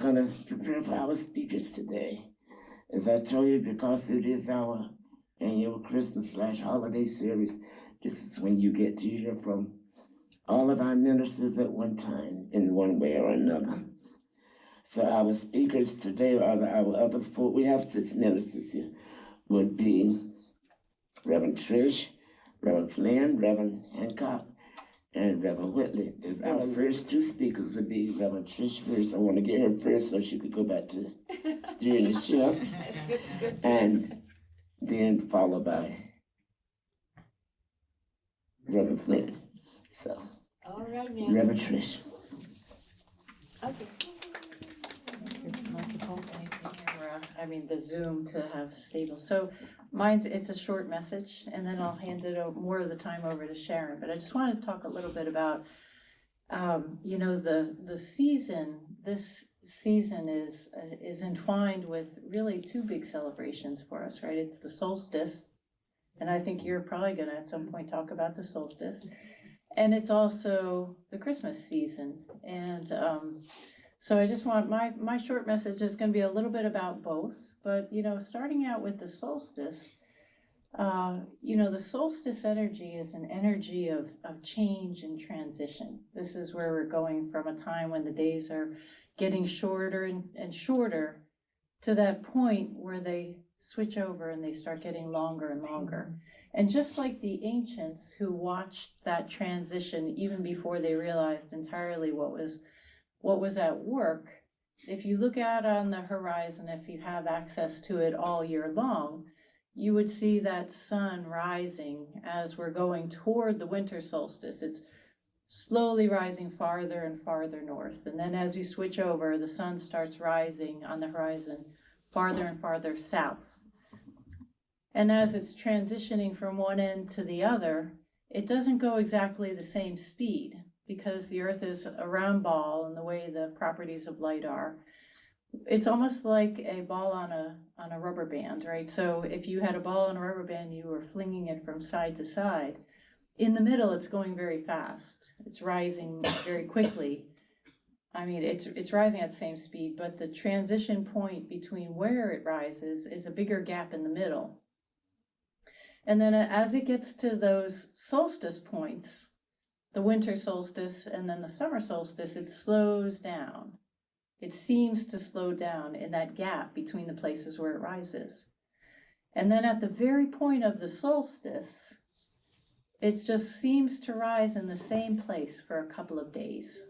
going to prepare for our speakers today. As I told you, because it is our annual Christmas/holiday service, this is when you get to hear from all of our ministers at one time in one way or another. So our speakers today are our other four. We have 6 ministers here. Would be Reverend Trish, Reverend Flynn, Reverend Hancock, and Reverend Whitley. There's our first 2 speakers would be Reverend Trish first. I want to get her first so she could go back to steering the ship. And then followed by Reverend Flynn. So, all right, now. Reverend Trish. Okay. The Zoom to have stable. So it's a short message, and then I'll hand it over, more of the time over to Sharon. But I just wanted to talk a little bit about, the season. This season is entwined with really 2 big celebrations for us, right? It's the solstice, and I think you're probably going to at some point talk about the solstice, and it's also the Christmas season. And so I just want, my short message is going to be a little bit about both, but, starting out with the solstice, the solstice energy is an energy of change and transition. This is where we're going from a time when the days are getting shorter and shorter to that point where they switch over and they start getting longer and longer. And just like the ancients who watched that transition even before they realized entirely what was at work, if you look out on the horizon, if you have access to it all year long, you would see that sun rising as we're going toward the winter solstice. It's slowly rising farther and farther north. And then as you switch over, the sun starts rising on the horizon farther and farther south. And as it's transitioning from one end to the other, it doesn't go exactly the same speed, because the Earth is a round ball in the way the properties of light are. It's almost like a ball on a rubber band, right? So if you had a ball on a rubber band, you were flinging it from side to side. In the middle, it's going very fast. It's rising very quickly. It's rising at the same speed, but the transition point between where it rises is a bigger gap in the middle. And then as it gets to those solstice points, the winter solstice and then the summer solstice, it slows down. It seems to slow down in that gap between the places where it rises. And then at the very point of the solstice, it just seems to rise in the same place for a couple of days.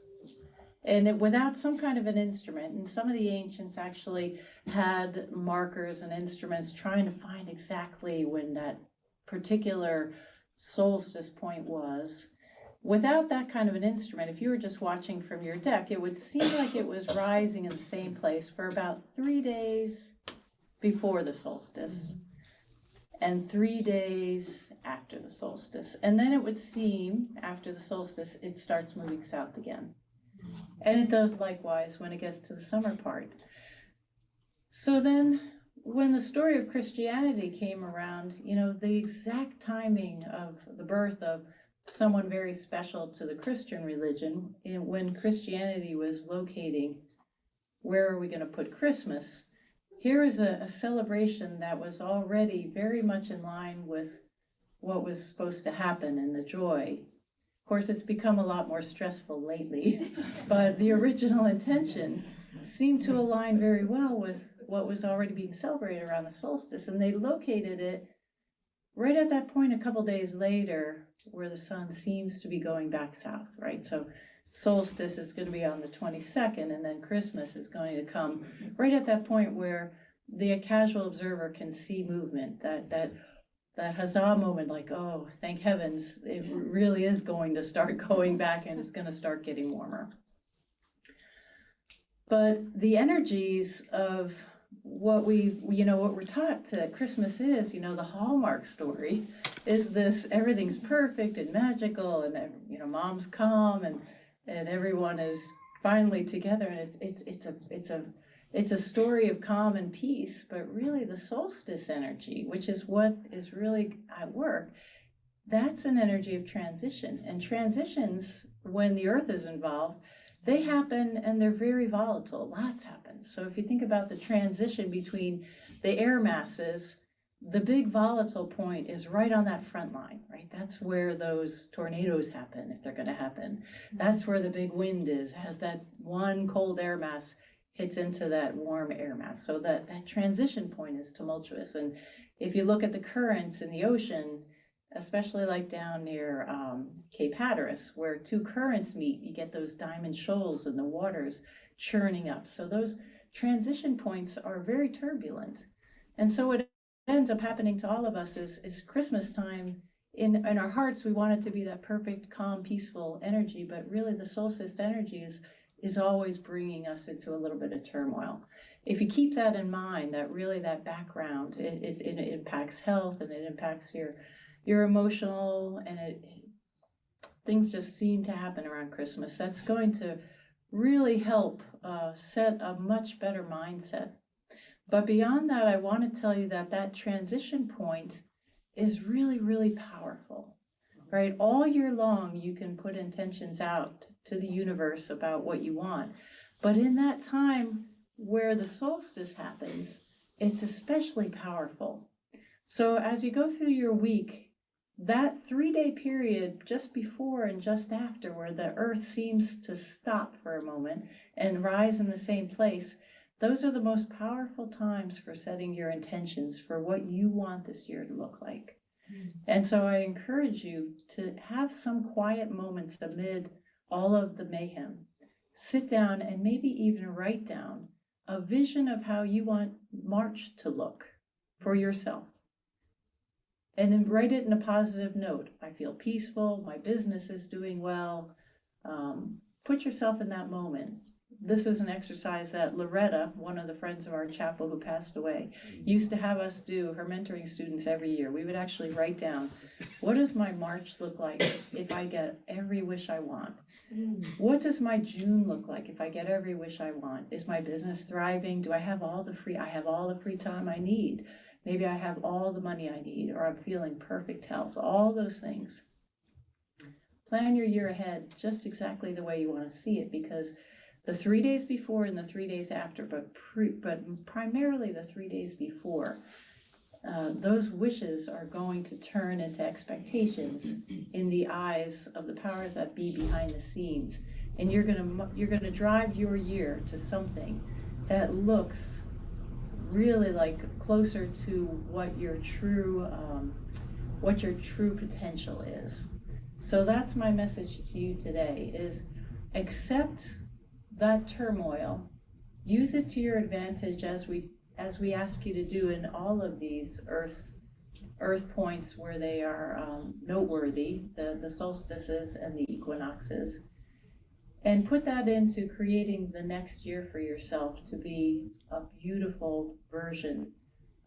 And without some kind of an instrument, and some of the ancients actually had markers and instruments trying to find exactly when that particular solstice point was. Without that kind of an instrument, if you were just watching from your deck, it would seem like it was rising in the same place for about 3 days before the solstice and 3 days after the solstice. And then it would seem, after the solstice, it starts moving south again. And it does likewise when it gets to the summer part. So then, when the story of Christianity came around, the exact timing of the birth of someone very special to the Christian religion, when Christianity was locating where are we going to put Christmas, here is a celebration that was already very much in line with what was supposed to happen and the joy. Of course, it's become a lot more stressful lately, but the original intention seemed to align very well with what was already being celebrated around the solstice, and they located it right at that point a couple days later where the sun seems to be going back south, right? So solstice is going to be on the 22nd, and then Christmas is going to come right at that point where the casual observer can see movement, that huzzah moment, like, oh, thank heavens, it really is going to start going back and it's going to start getting warmer. But the energies of what we're taught that Christmas is, the Hallmark story is this: everything's perfect and magical, and mom's calm, and everyone is finally together, and it's a story of calm and peace. But really, the solstice energy, which is what is really at work, that's an energy of transition. And transitions, when the Earth is involved, they happen and they're very volatile. Lots happens. So if you think about the transition between the air masses, the big volatile point is right on that front line, right? That's where those tornadoes happen, if they're going to happen. That's where the big wind is, as that one cold air mass hits into that warm air mass. So that transition point is tumultuous. And if you look at the currents in the ocean, especially like down near Cape Hatteras, where two currents meet, you get those diamond shoals and the water's churning up. So those transition points are very turbulent. And so what ends up happening to all of us is Christmas time, in our hearts, we want it to be that perfect, calm, peaceful energy, but really the solstice energy is always bringing us into a little bit of turmoil. If you keep that in mind, that really that background, it impacts health and it impacts your emotional, and things just seem to happen around Christmas. That's going to really help set a much better mindset. But beyond that, I want to tell you that transition point is really, really powerful, right? All year long, you can put intentions out to the universe about what you want. But in that time where the solstice happens, it's especially powerful. So as you go through your week, that 3-day period just before and just after, where the earth seems to stop for a moment and rise in the same place, those are the most powerful times for setting your intentions for what you want this year to look like. And so I encourage you to have some quiet moments amid all of the mayhem. Sit down and maybe even write down a vision of how you want March to look for yourself. And then write it in a positive note. I feel peaceful, my business is doing well. Put yourself in that moment. This was an exercise that Loretta, one of the friends of our chapel who passed away, used to have us do, her mentoring students every year. We would actually write down, what does my March look like if I get every wish I want? What does my June look like if I get every wish I want? Is my business thriving? Do I have all the free time I need? Maybe I have all the money I need, or I'm feeling perfect health, all those things. Plan your year ahead just exactly the way you want to see it, because the 3 days before and the 3 days after, but primarily the 3 days before, those wishes are going to turn into expectations in the eyes of the powers that be behind the scenes, and you're gonna drive your year to something that looks really like closer to what your true potential is. So that's my message to you today: is accept that turmoil, use it to your advantage as we ask you to do in all of these earth points where they are noteworthy, the solstices and the equinoxes, and put that into creating the next year for yourself to be a beautiful version,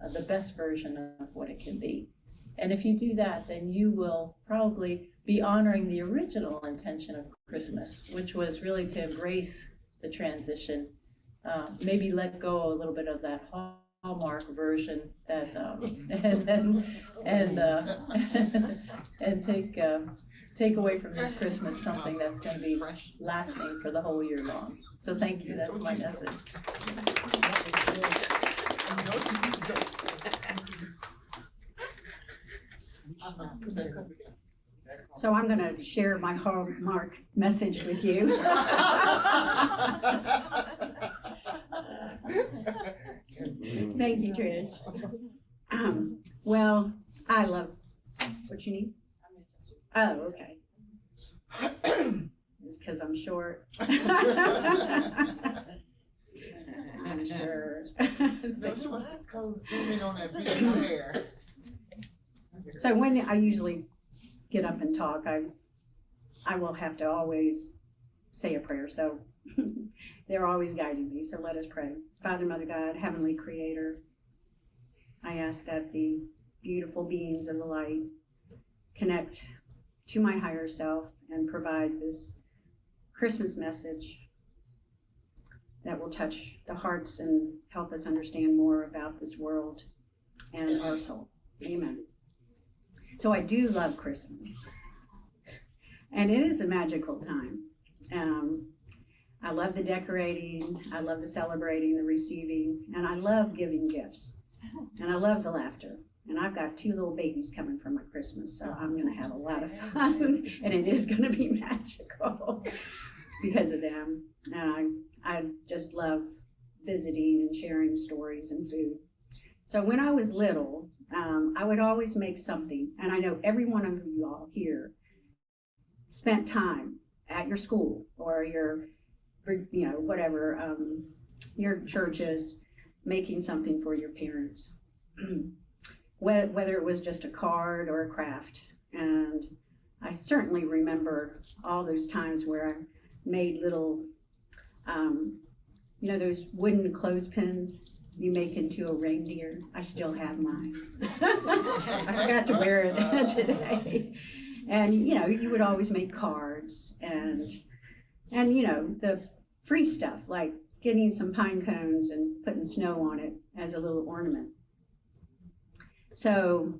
the best version of what it can be. And if you do that, then you will probably be honoring the original intention of Christmas, which was really to embrace the transition, maybe let go a little bit of that Hallmark version that, and take away from this Christmas something that's going to be lasting for the whole year long. So thank you. That's my message. So I'm going to share my Hallmark message with you. Thank you, Trish. Well, I love what you need. Oh, okay. It's because I'm short. I'm sure. No, she wants to go zoom in on that big hair. So when I usually get up and talk, I will have to always say a prayer. So they're always guiding me. So let us pray. Father, Mother God, Heavenly Creator, I ask that the beautiful beings of the light connect to my higher self and provide this Christmas message that will touch the hearts and help us understand more about this world and our soul. Amen. So I do love Christmas, and it is a magical time. I love the decorating, I love the celebrating, the receiving, and I love giving gifts. And I love the laughter. And I've got 2 little babies coming for my Christmas, so I'm gonna have a lot of fun, and it is gonna be magical because of them. And I just love visiting and sharing stories and food. So when I was little, I would always make something, and I know every one of you all here spent time at your school or your, whatever, your churches, making something for your parents. Whether it was just a card or a craft. And I certainly remember all those times where I made little, those wooden clothespins you make into a reindeer. I still have mine. I forgot to wear it today. And, you would always make cards and the free stuff, like getting some pine cones and putting snow on it as a little ornament. So,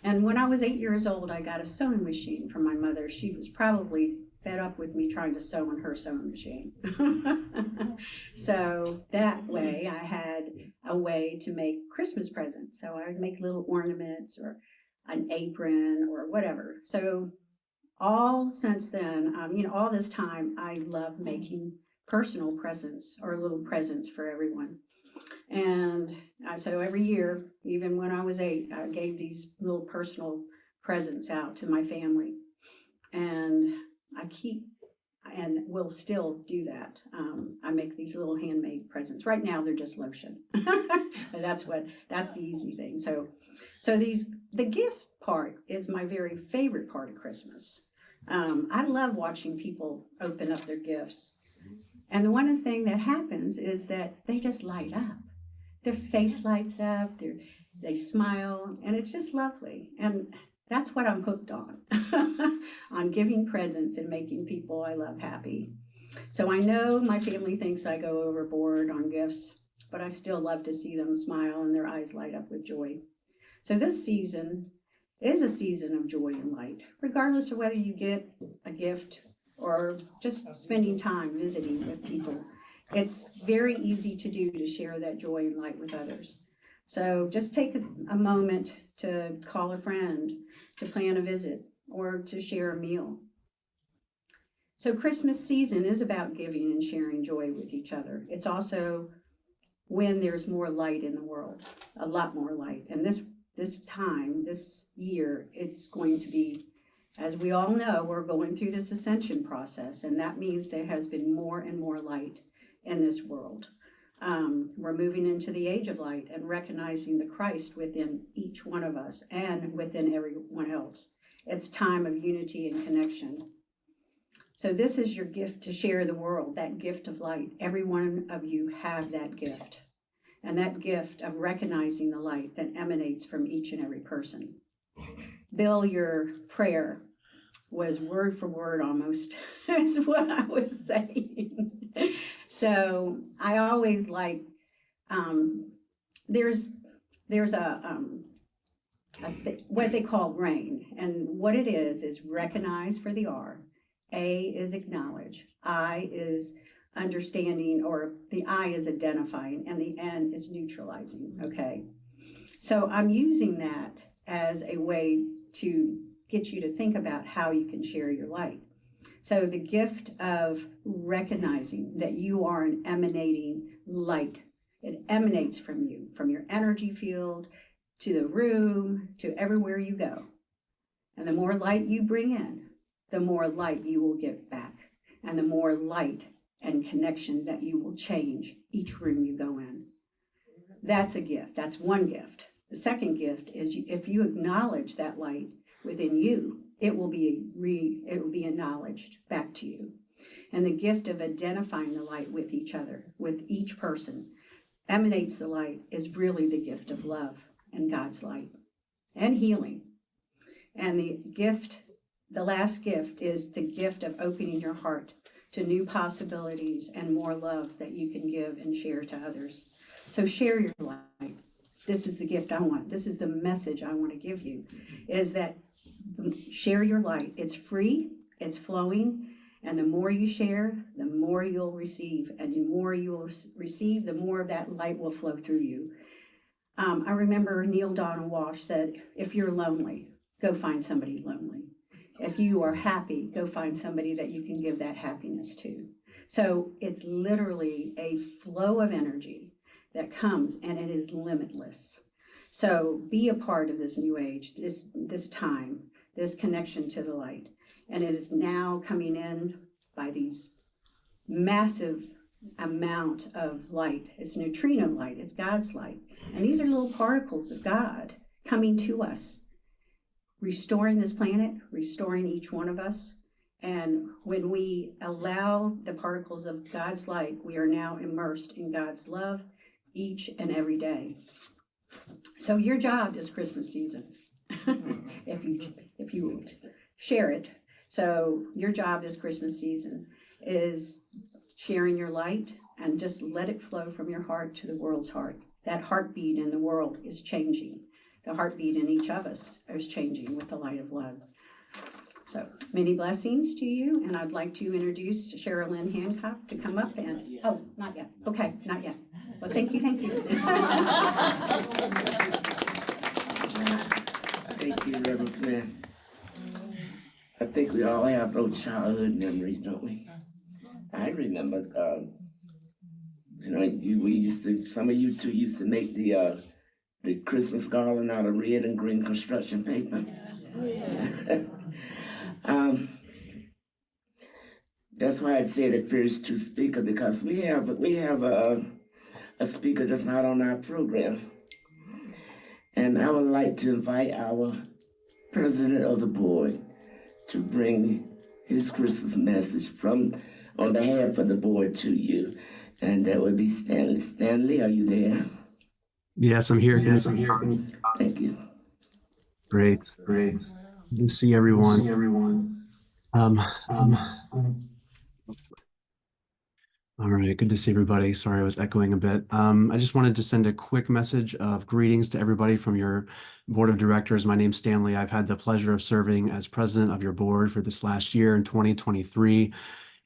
and when I was 8 years old, I got a sewing machine from my mother. She was probably fed up with me trying to sew on her sewing machine. So that way I had a way to make Christmas presents. So I would make little ornaments or an apron or whatever. So all since then, all this time, I love making personal presents or little presents for everyone. And so every year, even when I was 8, I gave these little personal presents out to my family. And I keep and will still do that. I make these little handmade presents. Right now, they're just lotion. But that's the easy thing. So the gift part is my very favorite part of Christmas. I love watching people open up their gifts. And the one thing that happens is that they just light up. Their face lights up, they smile, and it's just lovely. And that's what I'm hooked on, on giving presents and making people I love happy. So I know my family thinks I go overboard on gifts, but I still love to see them smile and their eyes light up with joy. So this season is a season of joy and light, regardless of whether you get a gift or just spending time visiting with people. It's very easy to do, to share that joy and light with others. So just take a moment to call a friend, to plan a visit, or to share a meal. So Christmas season is about giving and sharing joy with each other. It's also when there's more light in the world, a lot more light. And this year, it's going to be, as we all know, we're going through this ascension process, and that means there has been more and more light in this world. We're moving into the age of light and recognizing the Christ within each one of us and within everyone else. It's time of unity and connection. So this is your gift to share the world, that gift of light. Every one of you have that gift, and that gift of recognizing the light that emanates from each and every person. Bill, your prayer was word for word almost is what I was saying. So I always like, there's what they call RAIN, and what it is recognize for the R, A is acknowledge, I is understanding, or the I is identifying, and the N is neutralizing, okay? So I'm using that as a way to get you to think about how you can share your light. So the gift of recognizing that you are an emanating light. It emanates from you, from your energy field, to the room, to everywhere you go. And the more light you bring in, the more light you will get back. And the more light and connection that you will change each room you go in. That's a gift. That's one gift. The second gift is if you acknowledge that light within you, it will be acknowledged back to you. And the gift of identifying the light with each other, with each person, emanates the light, is really the gift of love and God's light and healing. And the last gift is the gift of opening your heart to new possibilities and more love that you can give and share to others. So share your light. This is the gift I want. This is the message I want to give you, is that share your light. It's free, it's flowing, and the more you share, the more you'll receive, and the more you'll receive, the more of that light will flow through you. I remember Neil Donald Walsh said, if you're lonely, go find somebody lonely. If you are happy, go find somebody that you can give that happiness to. So it's literally a flow of energy that comes, and it is limitless. So be a part of this new age, this time, this connection to the light. And it is now coming in by these massive amount of light. It's neutrino light, it's God's light. And these are little particles of God coming to us, restoring this planet, restoring each one of us. And when we allow the particles of God's light, we are now immersed in God's love each and every day. So your job this Christmas season, if you share it. So your job this Christmas season is sharing your light, and just let it flow from your heart to the world's heart. That heartbeat in the world is changing. The heartbeat in each of us is changing with the light of love. So many blessings to you, and I'd like to introduce Sherilyn Hancock to come up and, oh, not yet. Okay, not yet. Well, thank you. Thank you, Reverend Flynn. I think we all have those childhood memories, don't we? I remember, some of you two used to make the Christmas garland out of red and green construction paper. That's why I said at first to speaker, because we have a speaker that's not on our program. And I would like to invite our president of the board to bring his Christmas message on behalf of the board to you. And that would be Stanley. Stanley, are you there? Yes, I'm here. Thank you. Great. Good to see everyone. All right, good to see everybody. Sorry, I was echoing a bit. I just wanted to send a quick message of greetings to everybody from your board of directors. My name's Stanley. I've had the pleasure of serving as president of your board for this last year in 2023.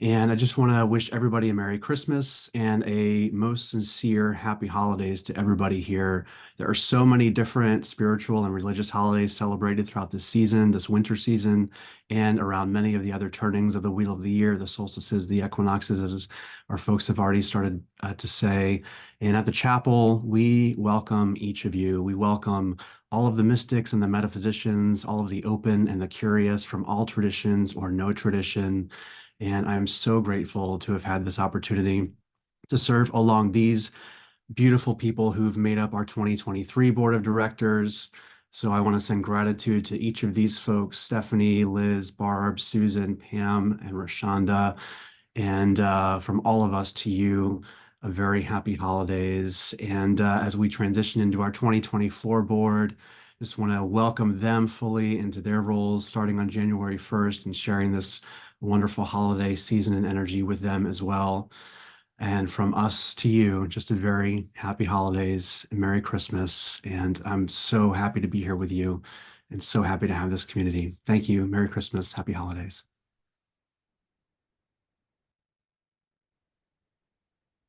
And I just want to wish everybody a Merry Christmas and a most sincere Happy Holidays to everybody here. There are so many different spiritual and religious holidays celebrated throughout this season, this winter season, and around many of the other turnings of the wheel of the year, the solstices, the equinoxes, as our folks have already started to say. And at the chapel, we welcome each of you. We welcome all of the mystics and the metaphysicians, all of the open and the curious from all traditions or no tradition. And I'm so grateful to have had this opportunity to serve along these beautiful people who've made up our 2023 board of directors. So I want to send gratitude to each of these folks, Stephanie, Liz, Barb, Susan, Pam, and Rashonda. And from all of us to you, a very happy holidays. And as we transition into our 2024 board, just want to welcome them fully into their roles starting on January 1st and sharing this wonderful holiday season and energy with them as well. And from us to you, just a very happy holidays and Merry Christmas. And I'm so happy to be here with you and so happy to have this community. Thank you. Merry Christmas. Happy holidays.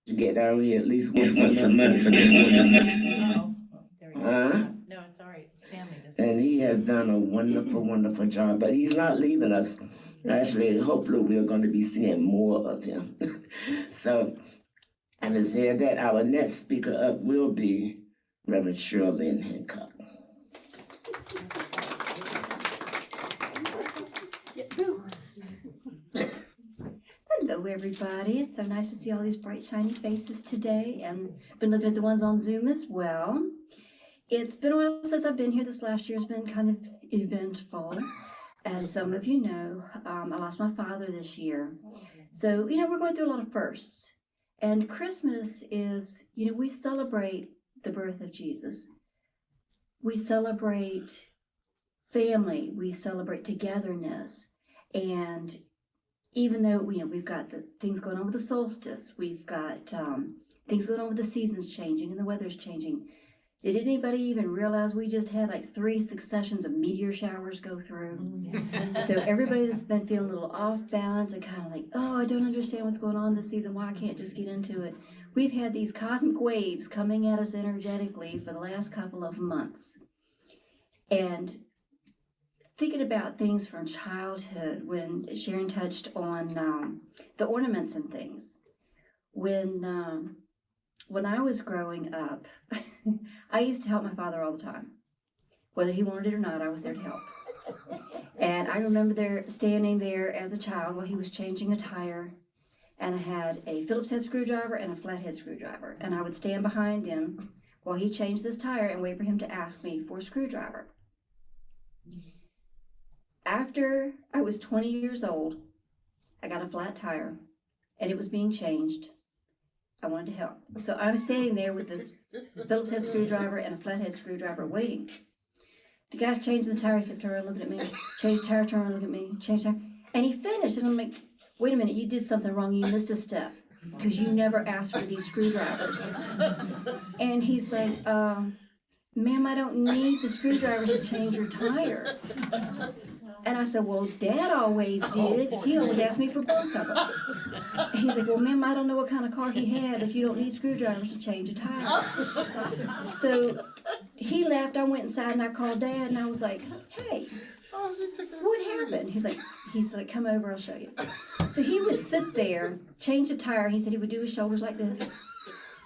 You get out here at least once a month. There we go. No, it's all right. Stanley just. And he has done a wonderful, wonderful job, but he's not leaving us. Actually, hopefully we're going to be seeing more of him. So, and to say that, our next speaker up will be Reverend Sherilyn Hancock. Hello, everybody. It's so nice to see all these bright, shiny faces today, and been looking at the ones on Zoom as well. It's been a while since I've been here. This last year has been kind of eventful. As some of you know, I lost my father this year. So, we're going through a lot of firsts. And Christmas is, we celebrate the birth of Jesus. We celebrate family. We celebrate togetherness. And even though, we've got the things going on with the solstice, we've got things going on with the seasons changing and the weather's changing, Did anybody even realize we just had like 3 successions of meteor showers go through? So everybody that's been feeling a little off balance and kind of like, oh, I don't understand what's going on this season, why I can't just get into it. We've had these cosmic waves coming at us energetically for the last couple of months. And thinking about things from childhood, when Sharon touched on the ornaments and things. When I was growing up, I used to help my father all the time. Whether he wanted it or not, I was there to help. And I remember standing there as a child while he was changing a tire, and I had a Phillips head screwdriver and a flathead screwdriver. And I would stand behind him while he changed this tire and wait for him to ask me for a screwdriver. After I was 20 years old, I got a flat tire, and it was being changed. I wanted to help. So I'm standing there with this Phillips head screwdriver and a flathead screwdriver waiting. The guy's changing the tire, he kept turning, looking at me, changed tire, turn, look at me, changed tire. And he finished, and I'm like, wait a minute, you did something wrong, you missed a step, because you never asked for these screwdrivers. And he's like, ma'am, I don't need the screwdrivers to change your tire. And I said, well, Dad always did. He always asked me for both of them. And he's like, well, ma'am, I don't know what kind of car he had, but you don't need screwdrivers to change a tire. So he left, I went inside and I called Dad and I was like, hey, what happened? He's like, come over, I'll show you. So he would sit there, change the tire, and he said he would do his shoulders like this.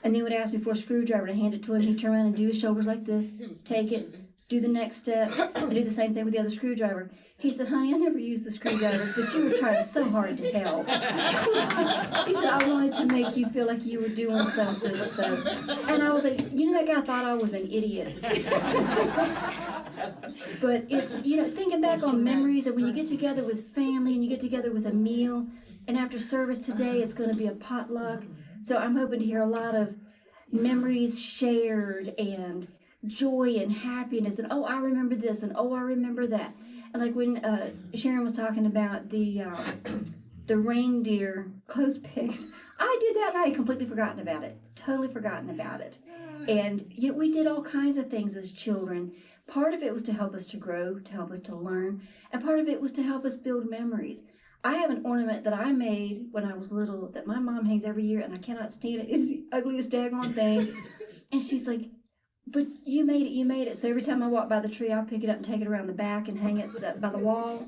And then would ask me for a screwdriver to hand it to him. He'd turn around and do his shoulders like this, take it, do the next step, and do the same thing with the other screwdriver. He said, honey, I never used the screwdrivers, but you were trying so hard to help. He said, I wanted to make you feel like you were doing something. So, and I was like, that guy thought I was an idiot. But it's, thinking back on memories of when you get together with family and you get together with a meal, and after service today, it's going to be a potluck. So I'm hoping to hear a lot of memories shared and joy and happiness and, oh, I remember this and, oh, I remember that. And like when Sharon was talking about the reindeer clothes pigs, I did that and I had completely forgotten about it, totally forgotten about it. And we did all kinds of things as children. Part of it was to help us to grow, to help us to learn, and part of it was to help us build memories. I have an ornament that I made when I was little that my mom hangs every year, and I cannot stand it. It's the ugliest daggone thing. And she's like, but you made it. So every time I walk by the tree, I'll pick it up and take it around the back and hang it by the wall.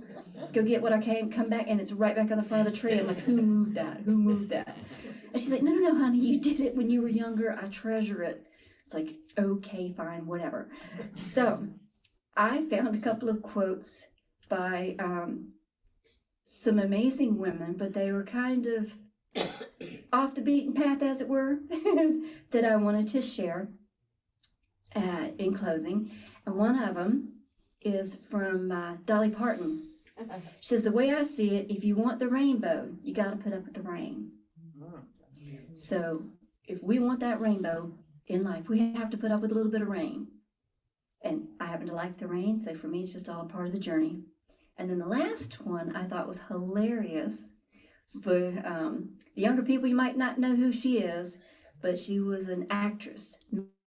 Go get what I can, come back, and it's right back on the front of the tree. I'm like, who moved that? Who moved that? And she's like, no, honey, you did it when you were younger. I treasure it. It's like, okay, fine, whatever. So I found a couple of quotes by some amazing women, but they were kind of off the beaten path, as it were, that I wanted to share in closing. And one of them is from Dolly Parton. She says, the way I see it, if you want the rainbow, you got to put up with the rain. So if we want that rainbow in life, we have to put up with a little bit of rain. And I happen to like the rain, so for me, it's just all a part of the journey. And then the last one I thought was hilarious. For the younger people, you might not know who she is, but she was an actress,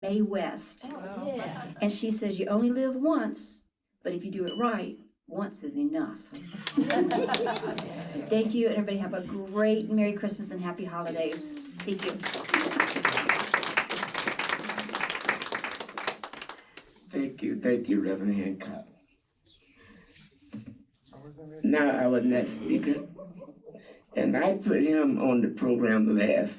Mae West. Oh, yeah. And she says, you only live once, but if you do it right, once is enough. Thank you, and everybody have a great Merry Christmas and Happy Holidays. Thank you. Thank you, Reverend Hancock. Now our next speaker, and I put him on the program last.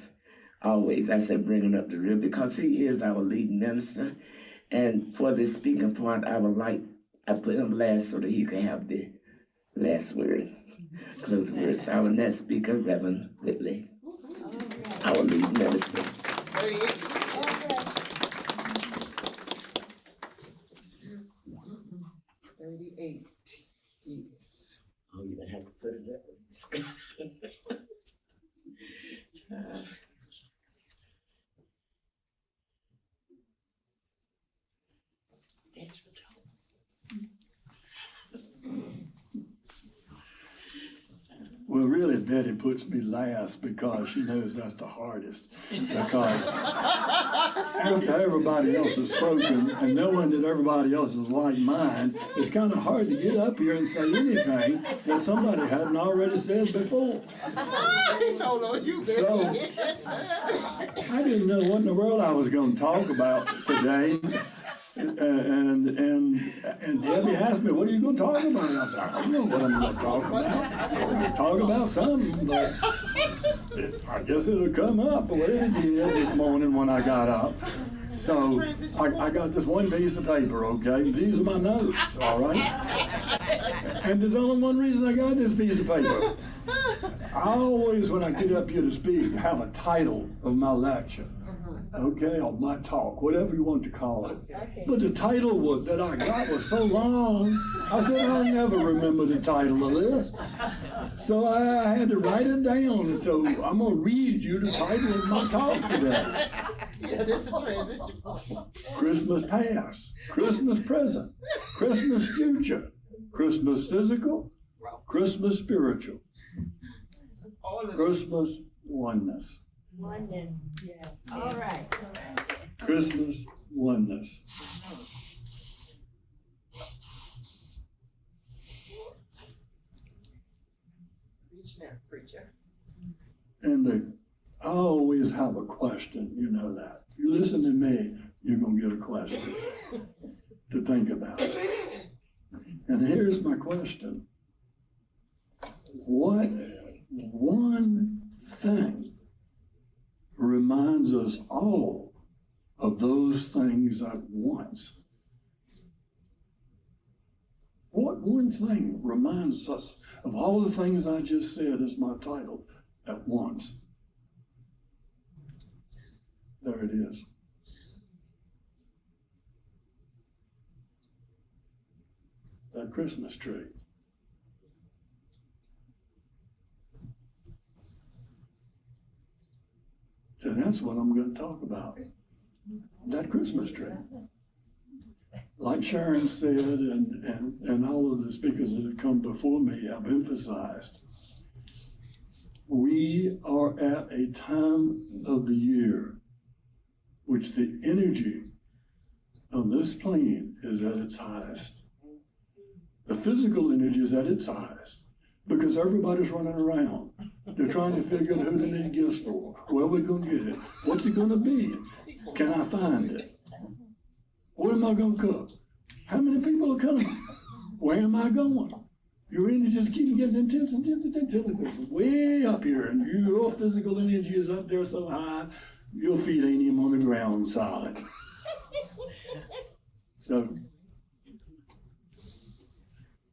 Always, I said bring him up to real because he is our lead minister. And for the speaking part, I put him last so that he could have the last word, closing words. Our next speaker, Reverend Whitley, our lead minister. 38 years. Oh, you don't have to put it up. Well, really, Betty puts me last because she knows that's the hardest. Because after everybody else has spoken and knowing that everybody else is like mine, it's kind of hard to get up here and say anything that somebody hadn't already said before. He told on you, baby. So, I didn't know what in the world I was going to talk about today. And Debbie asked me, what are you going to talk about? And I said, I don't know what I'm going to talk about. Talk about something, but I guess it'll come up. Well, it did this morning when I got up. So I got this one piece of paper, okay? These are my notes, all right? And there's only one reason I got this piece of paper. I always, when I get up here to speak, have a title of my lecture. Okay, or my talk, whatever you want to call it. But the title that I got was so long, I said, I'll never remember the title of this. So I had to write it down. And so I'm going to read you the title of my talk today. Yeah, this is a transition. Christmas past, Christmas present, Christmas future, Christmas physical, Christmas spiritual, Christmas oneness. Oneness. Yes. All right. Christmas oneness. Preacher. And I always have a question, you know that. You listen to me, you're going to get a question to think about. And here's my question. What one thing reminds us all of those things at once? What one thing reminds us of all the things I just said as my title at once? There it is. That Christmas tree. So that's what I'm going to talk about. That Christmas tree. Like Sharon said, and all of the speakers that have come before me have emphasized, we are at a time of the year which the energy on this plane is at its highest. The physical energy is at its highest because everybody's running around. They're trying to figure out who they need gifts for. Where are we going to get it? What's it going to be? Can I find it? What am I going to cook? How many people are coming? Where am I going? Your energy just keeps getting intense until it goes way up here, and your physical energy is up there so high, your feet ain't even on the ground solid. So,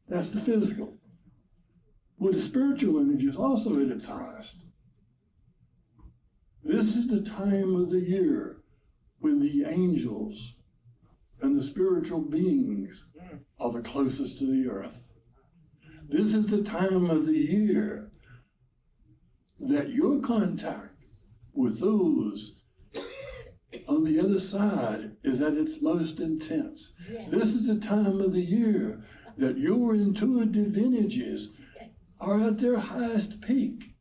that's the physical. Well, the spiritual energy is also at its highest. This is the time of the year when the angels and the spiritual beings are the closest to the earth. This is the time of the year that your contact with those on the other side is at its most intense. This is the time of the year that your intuitive energies are at their highest peak,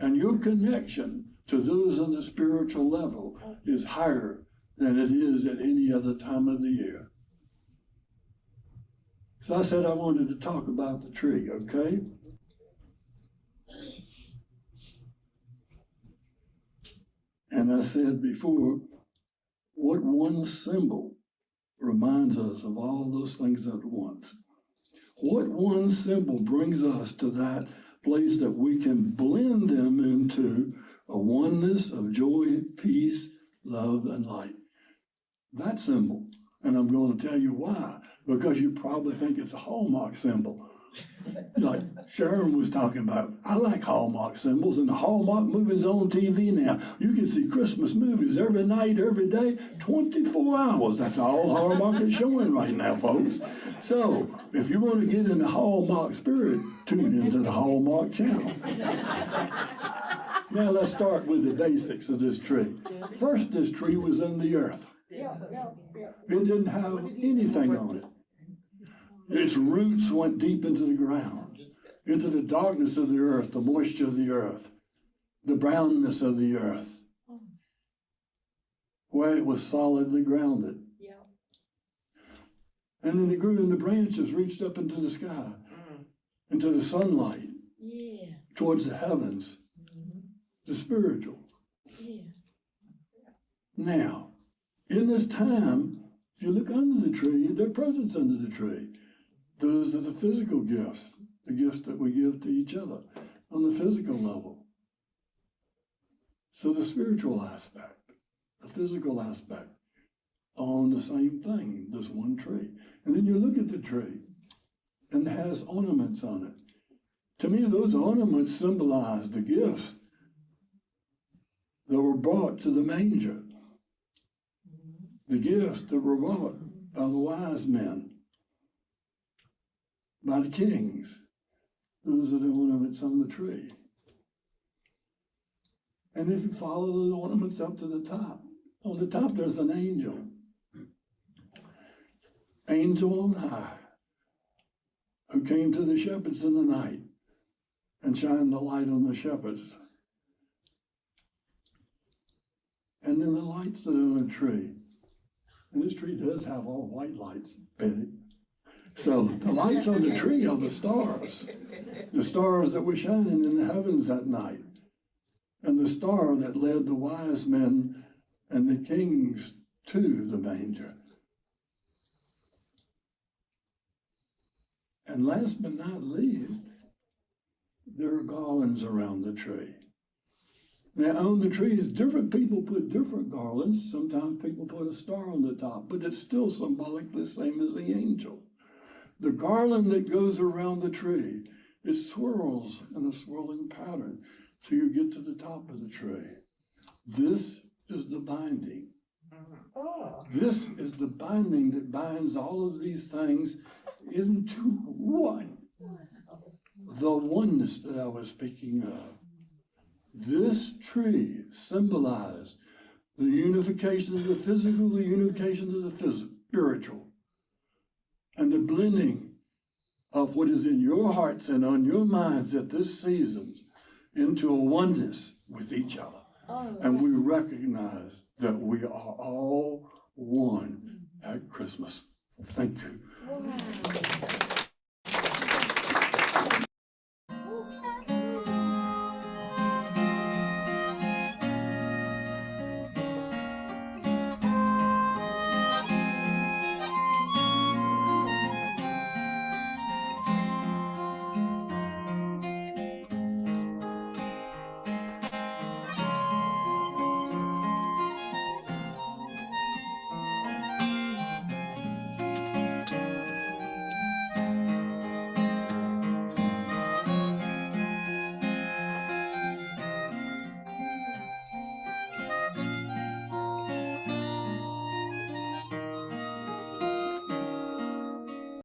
and your connection to those on the spiritual level is higher than it is at any other time of the year. So I said I wanted to talk about the tree, okay? And I said before, what one symbol reminds us of all those things at once? What one symbol brings us to that place that we can blend them into a oneness of joy, peace, love, and light? That symbol. And I'm going to tell you why. Because you probably think it's a Hallmark symbol. Like Sharon was talking about. I like Hallmark symbols, and the Hallmark movies on TV now. You can see Christmas movies every night, every day, 24 hours. That's all Hallmark is showing right now, folks. So, if you want to get in the Hallmark spirit, tune into the Hallmark channel. Now let's start with the basics of this tree. First, this tree was in the earth. It didn't have anything on it. Its roots went deep into the ground. into the darkness of the earth, the moisture of the earth, the brownness of the earth, where it was solidly grounded. Yeah. And then it grew, and the branches reached up into the sky, into the sunlight, Yeah. towards the heavens, the spiritual. Yeah. Now, in this time, if you look under the tree, there are presents under the tree. Those are the physical gifts, the gifts that we give to each other on the physical level. So the spiritual aspect, the physical aspect, all on the same thing, this one tree. And then you look at the tree, and it has ornaments on it. To me, those ornaments symbolize the gifts that were brought to the manger, the gifts that were brought by the wise men, by the kings. Those are the ornaments on the tree. And if you follow the ornaments up to the top, on the top there's an angel. Angel on high, who came to the shepherds in the night and shined the light on the shepherds. And then the lights that are on the tree. And this tree does have all white lights, Betty. So the lights on the tree are the stars that were shining in the heavens that night. And the star that led the wise men and the kings to the manger. And last but not least, there are garlands around the tree. Now, on the trees, different people put different garlands. Sometimes people put a star on the top, but it's still symbolic the same as the angel. The garland that goes around the tree, it swirls in a swirling pattern till you get to the top of the tree. This is the binding. Oh. This is the binding that binds all of these things into one. The oneness that I was speaking of. This tree symbolized the unification of the physical, the unification of the spiritual, and the blending of what is in your hearts and on your minds at this season into a oneness with each other. Oh, And we recognize that we are all one at Christmas. Thank you. wow.